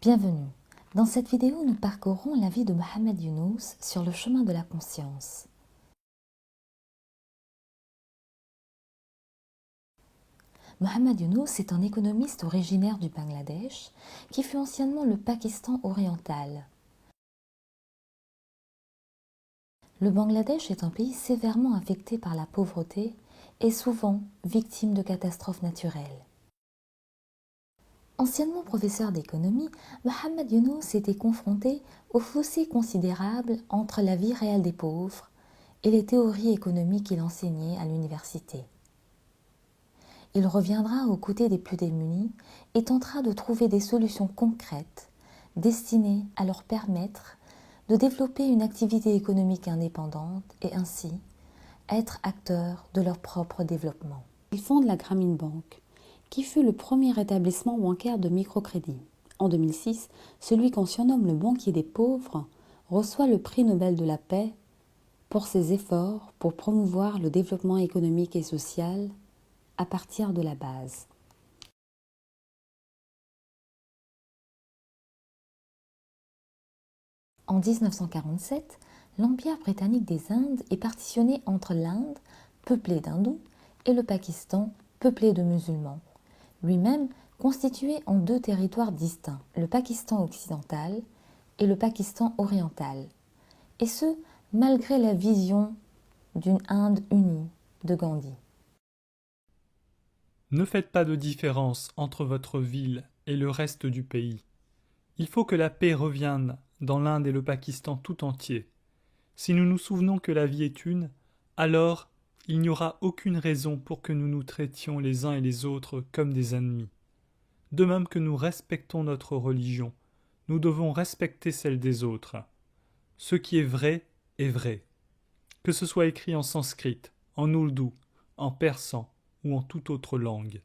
Bienvenue. Dans cette vidéo, nous parcourons la vie de Mohamed Younous sur le chemin de la conscience. Mohamed Younous est un économiste originaire du Bangladesh qui fut anciennement le Pakistan oriental. Le Bangladesh est un pays sévèrement affecté par la pauvreté et souvent victime de catastrophes naturelles. Anciennement professeur d'économie, Mohamed Younous était confronté au fossé considérable entre la vie réelle des pauvres et les théories économiques qu'il enseignait à l'université. Il reviendra aux côtés des plus démunis et tentera de trouver des solutions concrètes destinées à leur permettre de développer une activité économique indépendante et ainsi être acteurs de leur propre développement. Il fonde la Grameen Bank, qui fut le premier établissement bancaire de microcrédit. En 2006, celui qu'on surnomme le banquier des pauvres reçoit le prix Nobel de la paix pour ses efforts pour promouvoir le développement économique et social à partir de la base. En 1947, l'Empire britannique des Indes est partitionné entre l'Inde, peuplée d'hindous, et le Pakistan, peuplé de musulmans, lui-même constitué en deux territoires distincts, le Pakistan occidental et le Pakistan oriental, et ce, malgré la vision d'une Inde unie de Gandhi. Ne faites pas de différence entre votre ville et le reste du pays. Il faut que la paix revienne dans l'Inde et le Pakistan tout entier. Si nous nous souvenons que la vie est une, alors il n'y aura aucune raison pour que nous nous traitions les uns et les autres comme des ennemis. De même que nous respectons notre religion, nous devons respecter celle des autres. Ce qui est vrai. Que ce soit écrit en sanskrit, en ourdou, en persan ou en toute autre langue.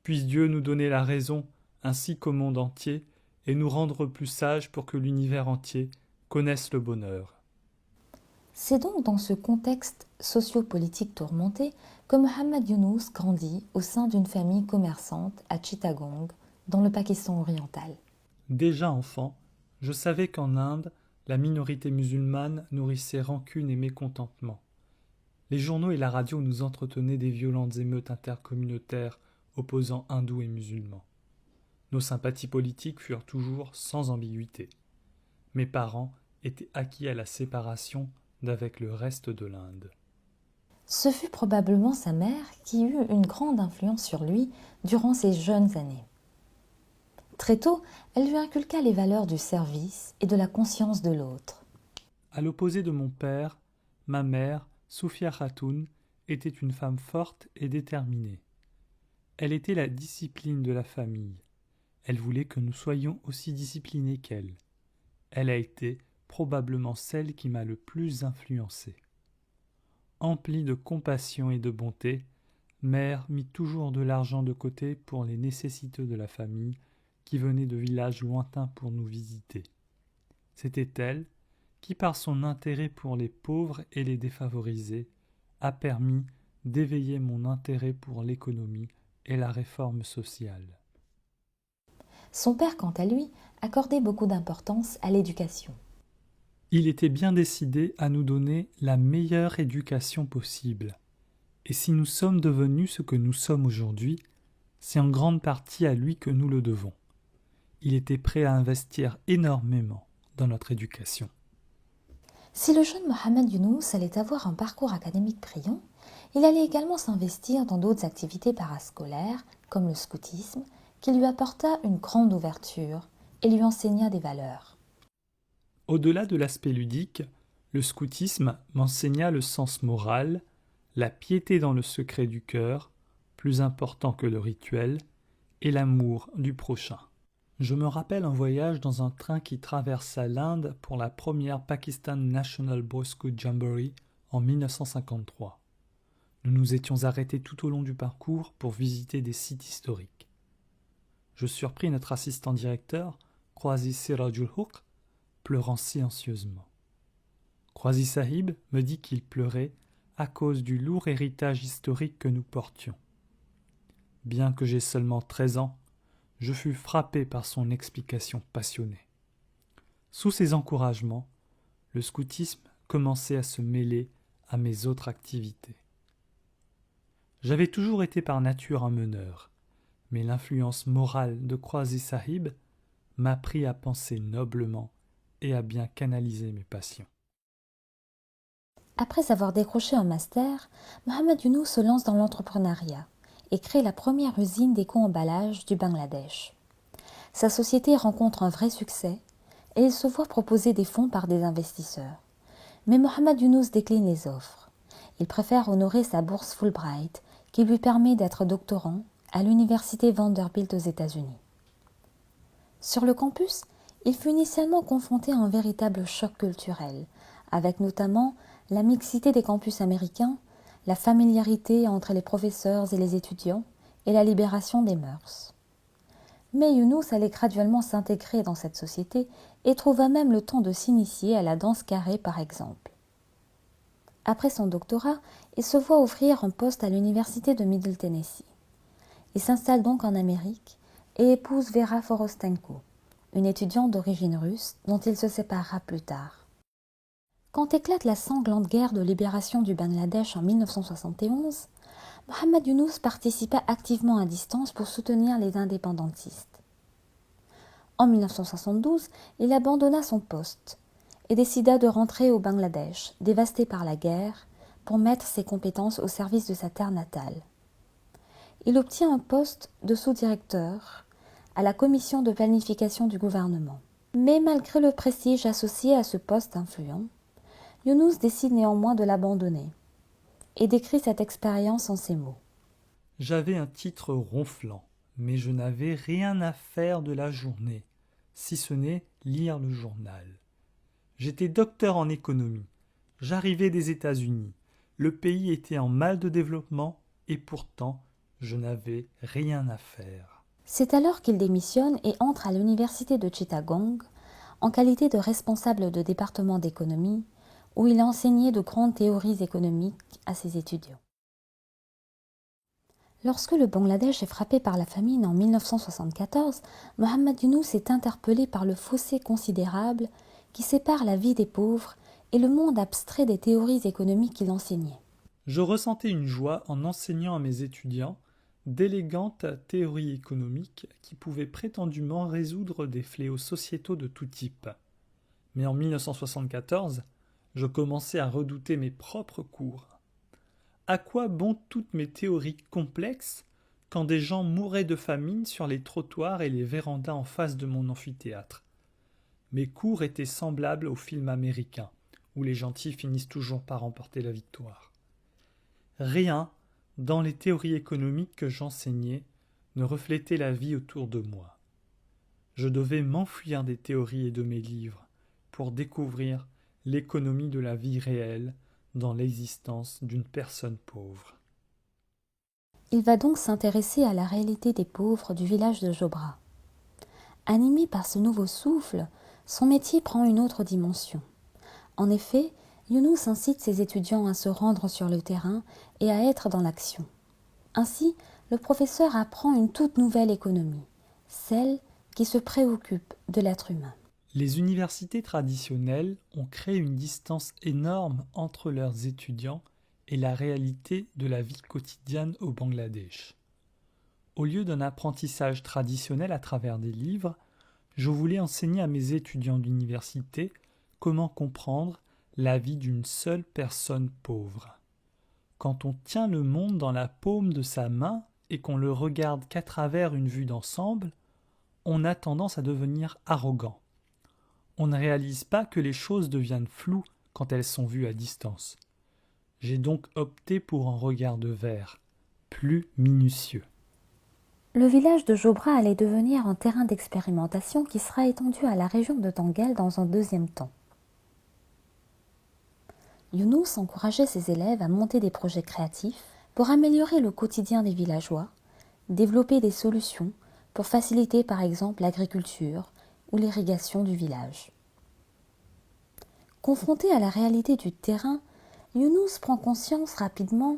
Puisse Dieu nous donner la raison, ainsi qu'au monde entier, et nous rendre plus sages pour que l'univers entier connaisse le bonheur. C'est donc dans ce contexte socio-politique tourmenté que Mohamed Younous grandit au sein d'une famille commerçante à Chittagong, dans le Pakistan oriental. Déjà enfant, je savais qu'en Inde, la minorité musulmane nourrissait rancune et mécontentement. Les journaux et la radio nous entretenaient des violentes émeutes intercommunautaires opposant hindous et musulmans. Nos sympathies politiques furent toujours sans ambiguïté. Mes parents étaient acquis à la séparation d'avec le reste de l'Inde. Ce fut probablement sa mère qui eut une grande influence sur lui durant ses jeunes années. Très tôt, elle lui inculqua les valeurs du service et de la conscience de l'autre. À l'opposé de mon père, ma mère, Soufia Khatoun, était une femme forte et déterminée. Elle était la discipline de la famille. Elle voulait que nous soyons aussi disciplinés qu'elle. Elle a été probablement celle qui m'a le plus influencé. Emplie de compassion et de bonté, mère mit toujours de l'argent de côté pour les nécessiteux de la famille qui venaient de villages lointains pour nous visiter. C'était elle qui, par son intérêt pour les pauvres et les défavorisés, a permis d'éveiller mon intérêt pour l'économie et la réforme sociale. Son père, quant à lui, accordait beaucoup d'importance à l'éducation. Il était bien décidé à nous donner la meilleure éducation possible. Et si nous sommes devenus ce que nous sommes aujourd'hui, c'est en grande partie à lui que nous le devons. Il était prêt à investir énormément dans notre éducation. Si le jeune Mohamed Younous allait avoir un parcours académique brillant, il allait également s'investir dans d'autres activités parascolaires, comme le scoutisme, qui lui apporta une grande ouverture et lui enseigna des valeurs. Au-delà de l'aspect ludique, le scoutisme m'enseigna le sens moral, la piété dans le secret du cœur, plus important que le rituel, et l'amour du prochain. Je me rappelle un voyage dans un train qui traversa l'Inde pour la première Pakistan National Boy Scout Jamboree en 1953. Nous nous étions arrêtés tout au long du parcours pour visiter des sites historiques. Je surpris notre assistant directeur, Qazi Sirajul Huq, pleurant silencieusement. Qazi Sahib me dit qu'il pleurait à cause du lourd héritage historique que nous portions. Bien que j'aie seulement 13 ans, Je fus frappé par son explication passionnée. Sous ses encouragements, le scoutisme commençait à se mêler à mes autres activités. J'avais toujours été par nature un meneur, mais l'influence morale de Croiser Sahib m'apprit à penser noblement et à bien canaliser mes passions. Après avoir décroché un master, Mohamed Younous se lance dans l'entrepreneuriat et crée la première usine d'éco-emballage du Bangladesh. Sa société rencontre un vrai succès et il se voit proposer des fonds par des investisseurs. Mais Mohamed Younous décline les offres. Il préfère honorer sa bourse Fulbright qui lui permet d'être doctorant à l'université Vanderbilt aux États-Unis. Sur le campus, il fut initialement confronté à un véritable choc culturel, avec notamment la mixité des campus américains, la familiarité entre les professeurs et les étudiants et la libération des mœurs. Mais Younous allait graduellement s'intégrer dans cette société et trouva même le temps de s'initier à la danse carrée par exemple. Après son doctorat, il se voit offrir un poste à l'université de Middle Tennessee. Il s'installe donc en Amérique et épouse Vera Forostenko, une étudiante d'origine russe dont il se séparera plus tard. Quand éclate la sanglante guerre de libération du Bangladesh en 1971, Mohamed Younous participa activement à distance pour soutenir les indépendantistes. En 1972, il abandonna son poste et décida de rentrer au Bangladesh, dévasté par la guerre, pour mettre ses compétences au service de sa terre natale. Il obtient un poste de sous-directeur à la commission de planification du gouvernement. Mais malgré le prestige associé à ce poste influent, Younous décide néanmoins de l'abandonner et décrit cette expérience en ces mots. J'avais un titre ronflant, mais je n'avais rien à faire de la journée, si ce n'est lire le journal. J'étais docteur en économie, j'arrivais des États-Unis, le pays était en mal de développement et pourtant je n'avais rien à faire. C'est alors qu'il démissionne et entre à l'université de Chittagong en qualité de responsable de département d'économie, où il a enseigné de grandes théories économiques à ses étudiants. Lorsque le Bangladesh est frappé par la famine en 1974, Mohamed Younous est interpellé par le fossé considérable qui sépare la vie des pauvres et le monde abstrait des théories économiques qu'il enseignait. Je ressentais une joie en enseignant à mes étudiants d'élégantes théories économiques qui pouvaient prétendument résoudre des fléaux sociétaux de tout type. Mais en 1974, je commençais à redouter mes propres cours. À quoi bon toutes mes théories complexes quand des gens mouraient de famine sur les trottoirs et les vérandas en face de mon amphithéâtre? Mes cours étaient semblables aux films américains, où les gentils finissent toujours par remporter la victoire. Rien, dans les théories économiques que j'enseignais, ne reflétait la vie autour de moi. Je devais m'enfuir des théories et de mes livres pour découvrir l'économie de la vie réelle dans l'existence d'une personne pauvre. Il va donc s'intéresser à la réalité des pauvres du village de Jobra. Animé par ce nouveau souffle, son métier prend une autre dimension. En effet, Younous incite ses étudiants à se rendre sur le terrain et à être dans l'action. Ainsi, le professeur apprend une toute nouvelle économie, celle qui se préoccupe de l'être humain. Les universités traditionnelles ont créé une distance énorme entre leurs étudiants et la réalité de la vie quotidienne au Bangladesh. Au lieu d'un apprentissage traditionnel à travers des livres, je voulais enseigner à mes étudiants d'université comment comprendre la vie d'une seule personne pauvre. Quand on tient le monde dans la paume de sa main et qu'on le regarde qu'à travers une vue d'ensemble, on a tendance à devenir arrogant. On ne réalise pas que les choses deviennent floues quand elles sont vues à distance. J'ai donc opté pour un regard de verre, plus minutieux. Le village de Jobra allait devenir un terrain d'expérimentation qui sera étendu à la région de Tanguel dans un deuxième temps. Younous encourageait ses élèves à monter des projets créatifs pour améliorer le quotidien des villageois, développer des solutions pour faciliter par exemple l'agriculture ou l'irrigation du village. Confronté à la réalité du terrain, Younous prend conscience rapidement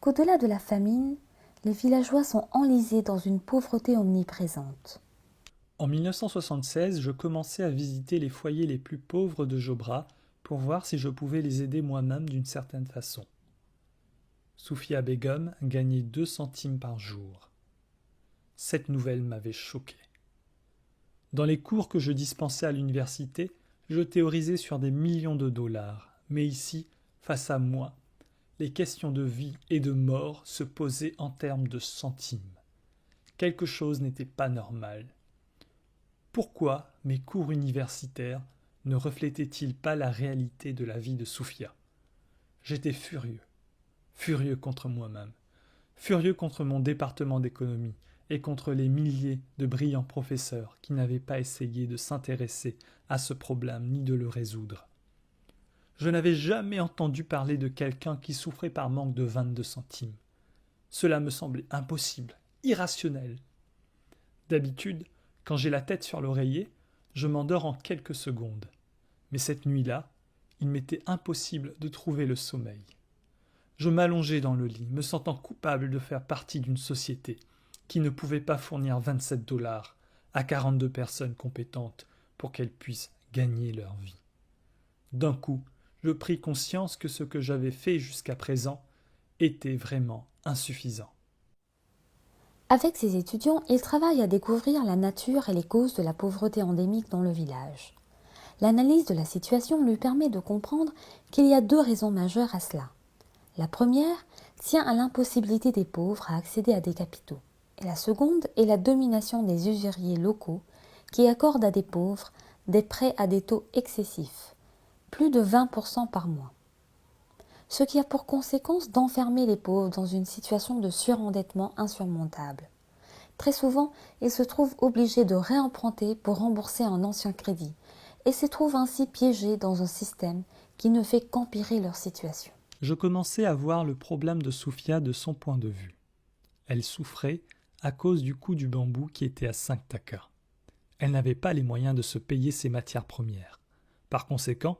qu'au-delà de la famine, les villageois sont enlisés dans une pauvreté omniprésente. En 1976, je commençais à visiter les foyers les plus pauvres de Jobra pour voir si je pouvais les aider moi-même d'une certaine façon. Soufia Begum gagnait 2 centimes par jour. Cette nouvelle m'avait choqué. Dans les cours que je dispensais à l'université, je théorisais sur des millions de dollars, mais ici, face à moi, les questions de vie et de mort se posaient en termes de centimes. Quelque chose n'était pas normal. Pourquoi mes cours universitaires ne reflétaient-ils pas la réalité de la vie de Soufia? J'étais furieux contre moi-même, furieux contre mon département d'économie et contre les milliers de brillants professeurs qui n'avaient pas essayé de s'intéresser à ce problème ni de le résoudre. Je n'avais jamais entendu parler de quelqu'un qui souffrait par manque de 22 centimes. Cela me semblait impossible, irrationnel. D'habitude, quand j'ai la tête sur l'oreiller, je m'endors en quelques secondes. Mais cette nuit-là, il m'était impossible de trouver le sommeil. Je m'allongeai dans le lit, me sentant coupable de faire partie d'une société qui ne pouvait pas fournir 27 dollars à 42 personnes compétentes pour qu'elles puissent gagner leur vie. D'un coup, je pris conscience que ce que j'avais fait jusqu'à présent était vraiment insuffisant. Avec ses étudiants, il travaille à découvrir la nature et les causes de la pauvreté endémique dans le village. L'analyse de la situation lui permet de comprendre qu'il y a 2 raisons majeures à cela. La première tient à l'impossibilité des pauvres à accéder à des capitaux. Et la seconde est la domination des usuriers locaux qui accordent à des pauvres des prêts à des taux excessifs, plus de 20% par mois. Ce qui a pour conséquence d'enfermer les pauvres dans une situation de surendettement insurmontable. Très souvent, ils se trouvent obligés de réemprunter pour rembourser un ancien crédit et se trouvent ainsi piégés dans un système qui ne fait qu'empirer leur situation. Je commençais à voir le problème de Soufia de son point de vue. Elle souffrait à cause du coût du bambou qui était à 5 takas. Elle n'avait pas les moyens de se payer ses matières premières. Par conséquent,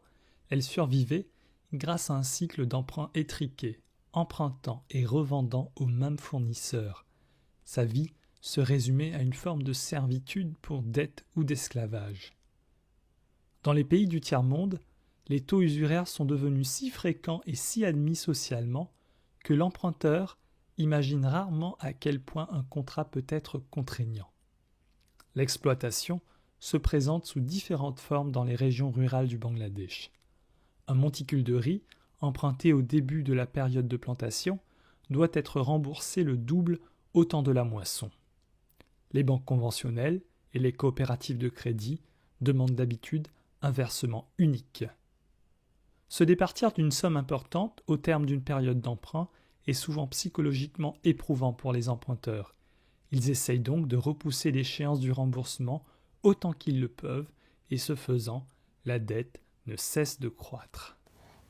elle survivait grâce à un cycle d'emprunt étriqué, empruntant et revendant aux mêmes fournisseurs. Sa vie se résumait à une forme de servitude pour dette ou d'esclavage. Dans les pays du tiers-monde, les taux usuraires sont devenus si fréquents et si admis socialement que l'emprunteur imagine rarement à quel point un contrat peut être contraignant. L'exploitation se présente sous différentes formes dans les régions rurales du Bangladesh. Un monticule de riz, emprunté au début de la période de plantation, doit être remboursé le double au temps de la moisson. Les banques conventionnelles et les coopératives de crédit demandent d'habitude un versement unique. Se départir d'une somme importante au terme d'une période d'emprunt est souvent psychologiquement éprouvant pour les emprunteurs. Ils essayent donc de repousser l'échéance du remboursement autant qu'ils le peuvent et ce faisant, la dette ne cesse de croître.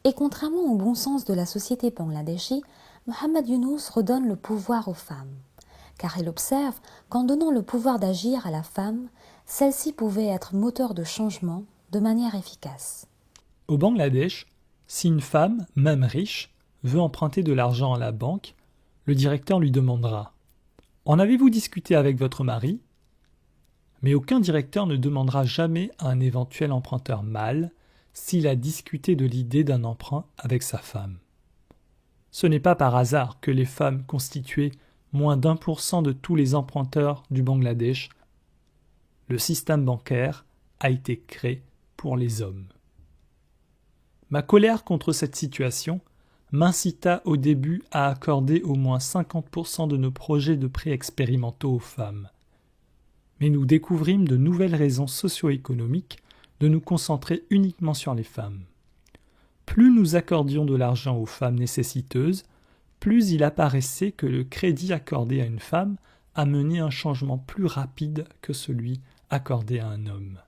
Et contrairement au bon sens de la société bangladeshi, Mohamed Yunus redonne le pouvoir aux femmes. Car il observe qu'en donnant le pouvoir d'agir à la femme, celle-ci pouvait être moteur de changement de manière efficace. Au Bangladesh, si une femme, même riche, veut emprunter de l'argent à la banque, le directeur lui demandera « En avez-vous discuté avec votre mari ?» Mais aucun directeur ne demandera jamais à un éventuel emprunteur mâle s'il a discuté de l'idée d'un emprunt avec sa femme. Ce n'est pas par hasard que les femmes constituaient moins d'1% de tous les emprunteurs du Bangladesh. Le système bancaire a été créé pour les hommes. Ma colère contre cette situation m'incita au début à accorder au moins 50% de nos projets de prêts expérimentaux aux femmes. Mais nous découvrîmes de nouvelles raisons socio-économiques de nous concentrer uniquement sur les femmes. Plus nous accordions de l'argent aux femmes nécessiteuses, plus il apparaissait que le crédit accordé à une femme amenait un changement plus rapide que celui accordé à un homme.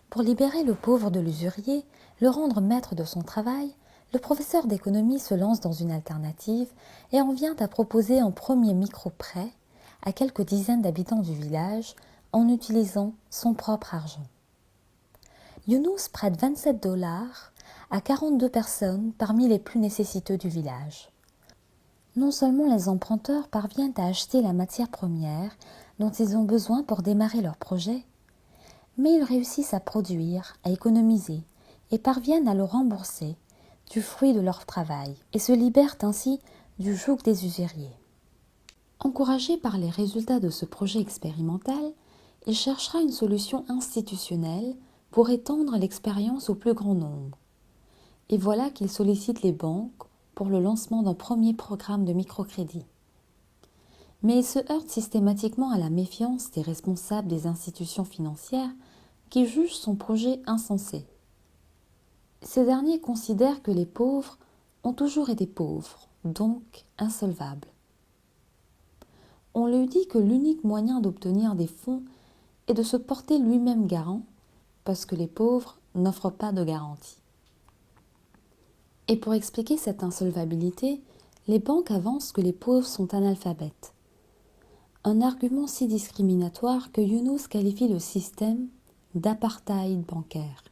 Pour libérer le pauvre de l'usurier, le rendre maître de son travail, le professeur d'économie se lance dans une alternative et en vient à proposer un premier micro-prêt à quelques dizaines d'habitants du village en utilisant son propre argent. Yunus prête 27 dollars à 42 personnes parmi les plus nécessiteux du village. Non seulement les emprunteurs parviennent à acheter la matière première dont ils ont besoin pour démarrer leur projet, mais ils réussissent à produire, à économiser et parviennent à le rembourser du fruit de leur travail et se libèrent ainsi du joug des usuriers. Encouragé par les résultats de ce projet expérimental, il cherchera une solution institutionnelle pour étendre l'expérience au plus grand nombre. Et voilà qu'il sollicite les banques pour le lancement d'un premier programme de microcrédit. Mais il se heurte systématiquement à la méfiance des responsables des institutions financières qui jugent son projet insensé. Ces derniers considèrent que les pauvres ont toujours été pauvres, donc insolvables. On lui dit que l'unique moyen d'obtenir des fonds est de se porter lui-même garant, parce que les pauvres n'offrent pas de garantie. Et pour expliquer cette insolvabilité, les banques avancent que les pauvres sont analphabètes. Un argument si discriminatoire que Yunus qualifie le système d'apartheid bancaire.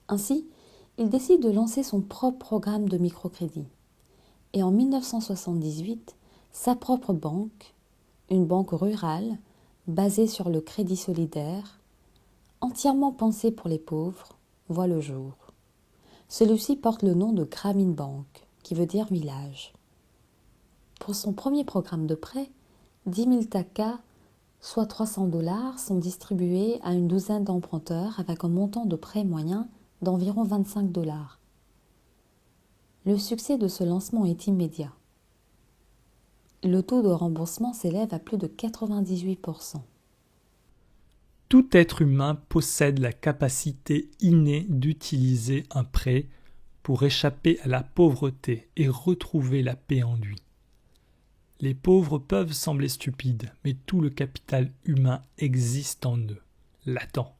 Ainsi, il décide de lancer son propre programme de microcrédit. Et en 1978, sa propre banque, une banque rurale, basée sur le crédit solidaire, entièrement pensée pour les pauvres, voit le jour. Celui-ci porte le nom de Grameen Bank, qui veut dire village. Pour son premier programme de prêt, 10 000 taka, soit $300, sont distribués à une douzaine d'emprunteurs avec un montant de prêt moyen d'environ $25. Le succès de ce lancement est immédiat. Le taux de remboursement s'élève à plus de 98%. Tout être humain possède la capacité innée d'utiliser un prêt pour échapper à la pauvreté et retrouver la paix en lui. Les pauvres peuvent sembler stupides, mais tout le capital humain existe en eux, latent.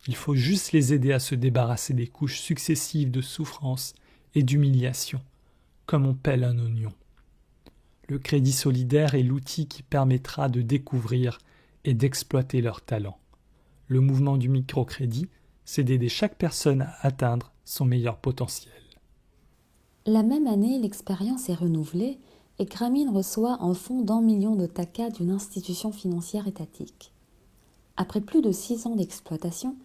Il faut juste les aider à se débarrasser des couches successives de souffrance et d'humiliation, comme on pèle un oignon. Le crédit solidaire est l'outil qui permettra de découvrir et d'exploiter leurs talents. Le mouvement du microcrédit, c'est d'aider chaque personne à atteindre son meilleur potentiel. La même année, l'expérience est renouvelée et Grameen reçoit un fonds d'1 million de taka d'une institution financière étatique. Après plus de 6 ans d'exploitation,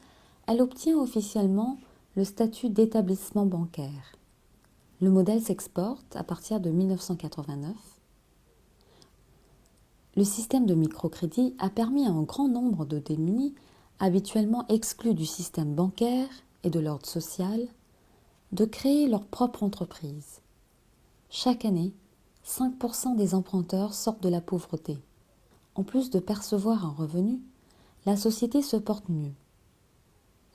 elle obtient officiellement le statut d'établissement bancaire. Le modèle s'exporte à partir de 1989. Le système de microcrédit a permis à un grand nombre de démunis, habituellement exclus du système bancaire et de l'ordre social, de créer leur propre entreprise. Chaque année, 5% des emprunteurs sortent de la pauvreté. En plus de percevoir un revenu, la société se porte mieux.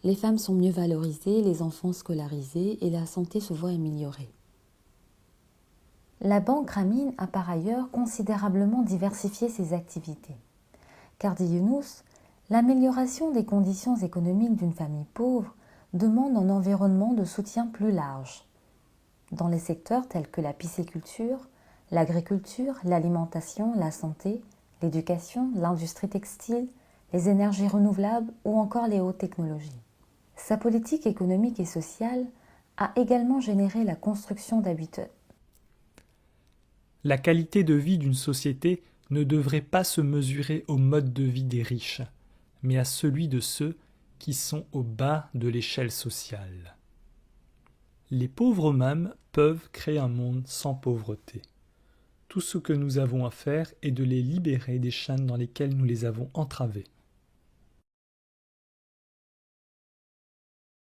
Les femmes sont mieux valorisées, les enfants scolarisés et la santé se voit améliorée. La banque Grameen a par ailleurs considérablement diversifié ses activités. Car dit Yunus, l'amélioration des conditions économiques d'une famille pauvre demande un environnement de soutien plus large. Dans les secteurs tels que la pisciculture, l'agriculture, l'alimentation, la santé, l'éducation, l'industrie textile, les énergies renouvelables ou encore les hautes technologies. Sa politique économique et sociale a également généré la construction d'habitats. La qualité de vie d'une société ne devrait pas se mesurer au mode de vie des riches, mais à celui de ceux qui sont au bas de l'échelle sociale. Les pauvres eux-mêmes peuvent créer un monde sans pauvreté. Tout ce que nous avons à faire est de les libérer des chaînes dans lesquelles nous les avons entravés.